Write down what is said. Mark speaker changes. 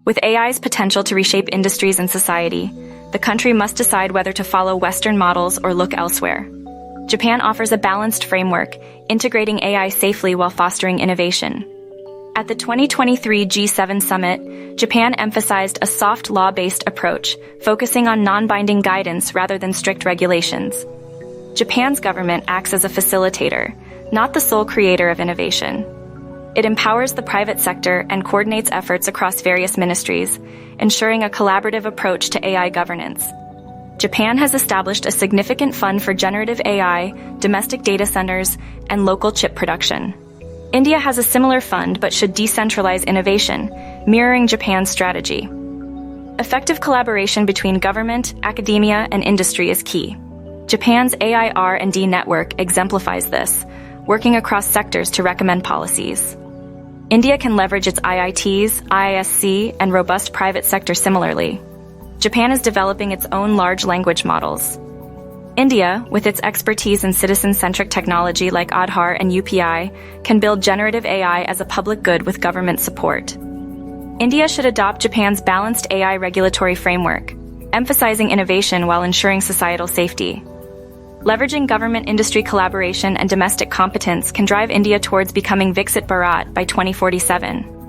Speaker 1: With AI's potential to reshape industries and society, the country must decide whether to follow Western models or look elsewhere. Japan offers a balanced framework, integrating AI safely while fostering innovation. At the 2023 G7 summit, Japan emphasized a soft law-based approach, focusing on non-binding guidance rather than strict regulations. Japan's government acts as a facilitator, not the sole creator of innovation. It empowers the private sector and coordinates efforts across various ministries, ensuring a collaborative approach to AI governance. Japan has established a significant fund for generative AI, domestic data centers, and local chip production. India has a similar fund but should decentralize innovation, mirroring Japan's strategy. Effective collaboration between government, academia, and industry is key. Japan's AI R&D network exemplifies this, working across sectors to recommend policies. India can leverage its IITs, IISc, and robust private sector similarly. Japan is developing its own large language models. India, with its expertise in citizen-centric technology like Aadhaar and UPI, can build generative AI as a public good with government support. India should adopt Japan's balanced AI regulatory framework, emphasizing innovation while ensuring societal safety. Leveraging government-industry collaboration and domestic competence can drive India towards becoming Viksit Bharat by 2047.